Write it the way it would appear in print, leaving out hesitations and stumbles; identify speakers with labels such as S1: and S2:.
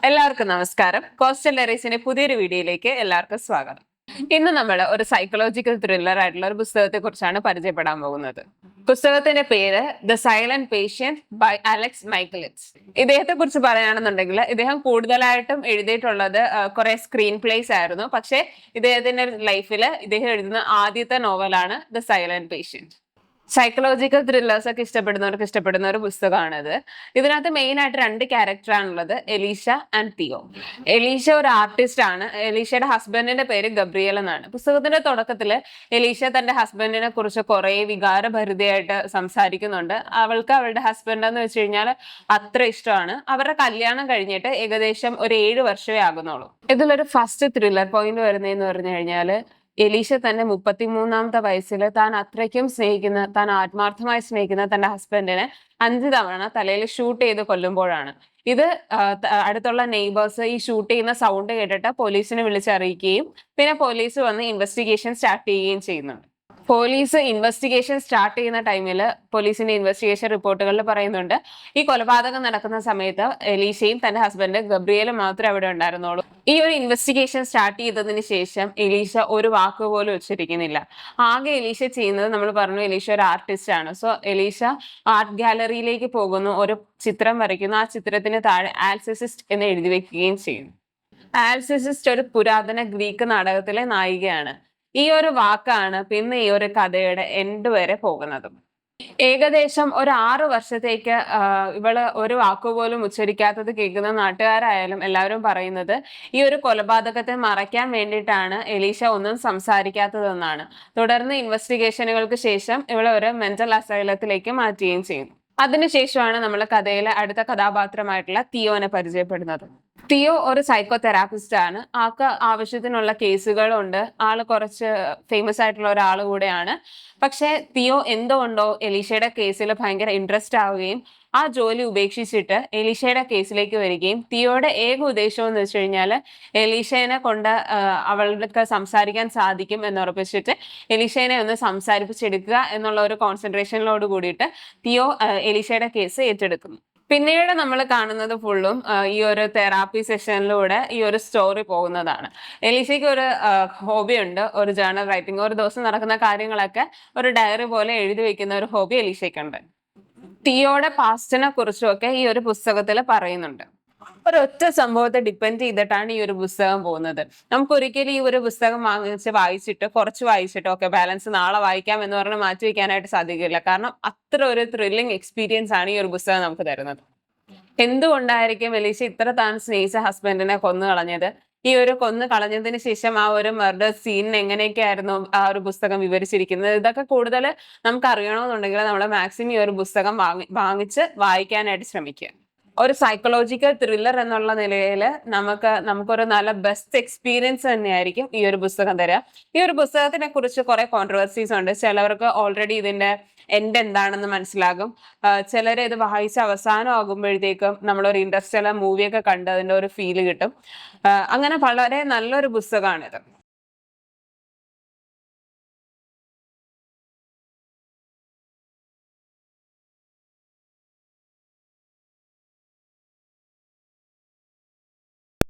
S1: എല്ലാവർക്കും നമസ്കാരം. കോസ്റ്റൽ ഡയറീസിന്റെ പുതിയൊരു വീഡിയോയിലേക്ക് എല്ലാവർക്കും സ്വാഗതം. ഇന്ന് നമ്മൾ ഒരു സൈക്കോളജിക്കൽ ത്രില്ലർ ആയിട്ടുള്ള ഒരു പുസ്തകത്തെ കുറിച്ചാണ് പരിചയപ്പെടാൻ പോകുന്നത്. പുസ്തകത്തിന്റെ പേര് the silent patient by Alex Michaelides. ഇദ്ദേഹത്തെ കുറിച്ച് പറയുകയാണെന്നുണ്ടെങ്കിൽ ഇദ്ദേഹം കൂടുതലായിട്ടും എഴുതിയിട്ടുള്ളത് കുറെ സ്ക്രീൻ പ്ലേസ് ആയിരുന്നു. പക്ഷേ ഇദ്ദേഹത്തിന്റെ ലൈഫിൽ ഇദ്ദേഹം എഴുതുന്ന ആദ്യത്തെ നോവലാണ് the silent patient. Psychological thrillers ഒക്കെ ഇഷ്ടപ്പെടുന്ന ഒരു പുസ്തകമാണിത്. ഇതിനകത്ത് മെയിൻ ആയിട്ട് രണ്ട് ക്യാരക്ടറാണുള്ളത്, എലീഷ ആൻഡ് തിയോ. എലീഷ ഒരു ആർട്ടിസ്റ്റ് ആണ്. എലീഷയുടെ ഹസ്ബൻഡിന്റെ പേര് ഗബ്രിയൽ എന്നാണ്. പുസ്തകത്തിന്റെ തുടക്കത്തിൽ എലീഷ തന്റെ ഹസ്ബൻഡിനെ കുറിച്ച് കുറെ വികാരഭരിതയായിട്ട് സംസാരിക്കുന്നുണ്ട്. അവൾക്ക് അവളുടെ ഹസ്ബൻഡ് എന്ന് വെച്ച് കഴിഞ്ഞാൽ അത്ര ഇഷ്ടമാണ്. അവരുടെ കല്യാണം കഴിഞ്ഞിട്ട് ഏകദേശം ഒരു 7 വർഷമേ ആകുന്നുള്ളൂ. ഇതിലൊരു ഫസ്റ്റ് ത്രില്ലർ പോയിന്റ് വരുന്നതെന്ന് പറഞ്ഞു കഴിഞ്ഞാൽ എലീഷ തന്നെ 33-ാമത്തെ വയസ്സിൽ താൻ അത്രയ്ക്കും സ്നേഹിക്കുന്ന, താൻ ആത്മാർത്ഥമായി സ്നേഹിക്കുന്ന തന്റെ ഹസ്ബൻഡിനെ 5 തവണ തലയിൽ ഷൂട്ട് ചെയ്ത് കൊല്ലുമ്പോഴാണ്. ഇത് അടുത്തുള്ള നെയ്ബേഴ്സ് ഈ ഷൂട്ട് ചെയ്യുന്ന സൗണ്ട് കേട്ടിട്ട് പോലീസിനെ വിളിച്ചറിയിക്കുകയും പിന്നെ പോലീസ് വന്ന് ഇൻവെസ്റ്റിഗേഷൻ സ്റ്റാർട്ട് ചെയ്യുകയും ചെയ്യുന്നുണ്ട്. പോലീസ് ഇൻവെസ്റ്റിഗേഷൻ സ്റ്റാർട്ട് ചെയ്യുന്ന ടൈമിൽ പോലീസിന്റെ ഇൻവെസ്റ്റിഗേഷൻ റിപ്പോർട്ടുകളിൽ പറയുന്നുണ്ട്, ഈ കൊലപാതകം നടക്കുന്ന സമയത്ത് എലീഷയും തന്റെ ഹസ്ബൻഡ് ഗബ്രിയലും മാത്രമേ അവിടെ ഉണ്ടായിരുന്നുള്ളൂ. ഈ ഒരു ഇൻവെസ്റ്റിഗേഷൻ സ്റ്റാർട്ട് ചെയ്തതിന് ശേഷം എലീഷ ഒരു വാക്ക് പോലും ഉച്ചരിക്കുന്നില്ല. ആകെ എലീഷ ചെയ്യുന്നത്, നമ്മൾ പറഞ്ഞു എലീഷ ഒരു ആർട്ടിസ്റ്റ് ആണ്. സോ എലീഷ ആർട്ട് ഗാലറിയിലേക്ക് പോകുന്നു, ഒരു ചിത്രം വരയ്ക്കുന്നു. ആ ചിത്രത്തിന് താഴെ ആൽസെസിസ്റ്റ് എന്ന് എഴുതി വെക്കുകയും ചെയ്യുന്നു. ആൽസെസിസ്റ്റ് ഒരു പുരാതന ഗ്രീക്ക് നാടകത്തിലെ നായികയാണ്. ഈ ഒരു വാക്കാണ് പിന്നെ ഈ ഒരു കഥയുടെ എൻഡ് വരെ പോകുന്നത്. ഏകദേശം ഒരു 6 വർഷത്തേക്ക് ഇവള് ഒരു വാക്കുപോലും ഉച്ചരിക്കാത്തത് കേൾക്കുന്ന നാട്ടുകാരായാലും എല്ലാവരും പറയുന്നത് ഈ ഒരു കൊലപാതകത്തെ മറയ്ക്കാൻ വേണ്ടിയിട്ടാണ് എലീഷ ഒന്നും സംസാരിക്കാത്തതെന്നാണ്. തുടർന്ന് ഇൻവെസ്റ്റിഗേഷനുകൾക്ക് ശേഷം ഇവളെ ഒരു മെന്റൽ അസൈലത്തിലേക്ക് മാറ്റുകയും ചെയ്യുന്നു. അതിനുശേഷമാണ് നമ്മൾ കഥയിലെ അടുത്ത കഥാപാത്രമായിട്ടുള്ള തിയോനെ പരിചയപ്പെടുന്നത്. തിയോ ഒരു സൈക്കോ തെറാപ്പിസ്റ്റ് ആണ്. ആൾക്ക് ആവശ്യത്തിനുള്ള കേസുകളുണ്ട്. ആള് കുറച്ച് ഫേമസ് ആയിട്ടുള്ള ഒരാൾ കൂടെയാണ്. പക്ഷെ തിയോ എന്തുകൊണ്ടോ എലീഷയുടെ കേസിൽ ഭയങ്കര ഇൻട്രസ്റ്റ് ആവുകയും ആ ജോലി ഉപേക്ഷിച്ചിട്ട് എലീഷയുടെ കേസിലേക്ക് വരികയും തിയോയുടെ ഏക ഉദ്ദേശം എന്ന് വെച്ച് കഴിഞ്ഞാൽ എലീഷേനെ കൊണ്ട് അവൾക്ക് സംസാരിക്കാൻ സാധിക്കും എന്നുറപ്പിച്ചിട്ട് എലീഷേനെ ഒന്ന് സംസാരിപ്പിച്ചെടുക്കുക എന്നുള്ള ഒരു കോൺസെൻട്രേഷനിലോട് കൂടിയിട്ട് തിയോ എലീഷയുടെ കേസ് ഏറ്റെടുക്കുന്നു. പിന്നീട് നമ്മൾ കാണുന്നത് ഫുള്ളും ഈ ഒരു തെറാപ്പി സെഷനിലൂടെ ഈ ഒരു സ്റ്റോറി പോകുന്നതാണ്. എലീഷയ്ക്ക് ഒരു ഹോബി ഉണ്ട്, ഒരു ജേർണൽ റൈറ്റിംഗ്. ഒരു ദിവസം നടക്കുന്ന കാര്യങ്ങളൊക്കെ ഒരു ഡയറി പോലെ എഴുതി വെക്കുന്ന ഒരു ഹോബി എലീഷയ്ക്കുണ്ട്. തിയോയുടെ പാസ്റ്റിനെ കുറിച്ചുമൊക്കെ ഈ ഒരു പുസ്തകത്തിൽ പറയുന്നുണ്ട്. ഒരൊറ്റ സംഭവത്തെ ഡിപ്പെൻഡ് ചെയ്തിട്ടാണ് ഈ ഒരു പുസ്തകം പോകുന്നത്. നമുക്ക് ഒരിക്കലും ഈ ഒരു പുസ്തകം വായിച്ചിട്ട് കുറച്ച് വായിച്ചിട്ട് ഓക്കെ ബാലൻസ് നാളെ വായിക്കാം എന്ന് പറഞ്ഞ് മാറ്റി വെക്കാനായിട്ട് സാധിക്കില്ല. കാരണം അത്ര ഒരു ത്രില്ലിംഗ് എക്സ്പീരിയൻസ് ആണ് ഈ ഒരു പുസ്തകം നമുക്ക് തരുന്നത്. എന്തുകൊണ്ടായിരിക്കും എലീഷ ഇത്ര താൻ സ്നേഹിച്ച ഹസ്ബൻഡിനെ കൊന്നു കളഞ്ഞത്? ഈ ഒരു കൊന്നു കളഞ്ഞതിന് ശേഷം ആ ഒരു മർഡർ സീനിന് എങ്ങനെയൊക്കെയായിരുന്നു ആ ഒരു പുസ്തകം വിവരിച്ചിരിക്കുന്നത്? ഇതൊക്കെ കൂടുതൽ നമുക്ക് അറിയണമെന്നുണ്ടെങ്കിൽ നമ്മൾ മാക്സിമം ഈ ഒരു പുസ്തകം വാങ്ങിച്ച് വായിക്കാനായിട്ട് ശ്രമിക്കുക. ഒരു സൈക്കോളജിക്കൽ ത്രില്ലർ എന്നുള്ള നിലയിൽ നമുക്കൊരു നല്ല ബെസ്റ്റ് എക്സ്പീരിയൻസ് തന്നെയായിരിക്കും ഈ ഒരു പുസ്തകം തരിക. ഈ ഒരു പുസ്തകത്തിനെ കുറിച്ച് കുറെ കോൺട്രവേഴ്സീസ് ഉണ്ട്. ചിലവർക്ക് ഓൾറെഡി ഇതിന്റെ എൻഡ് എന്താണെന്ന് മനസ്സിലാകും. ചിലർ ഇത് വായിച്ച അവസാനം ആകുമ്പോഴത്തേക്കും നമ്മളൊരു ഇൻട്രസ്റ്റ്ലുള്ള മൂവിയൊക്കെ കണ്ട് അതിന്റെ ഒരു ഫീല് കിട്ടും. അങ്ങനെ വളരെ നല്ലൊരു പുസ്തകമാണിത്.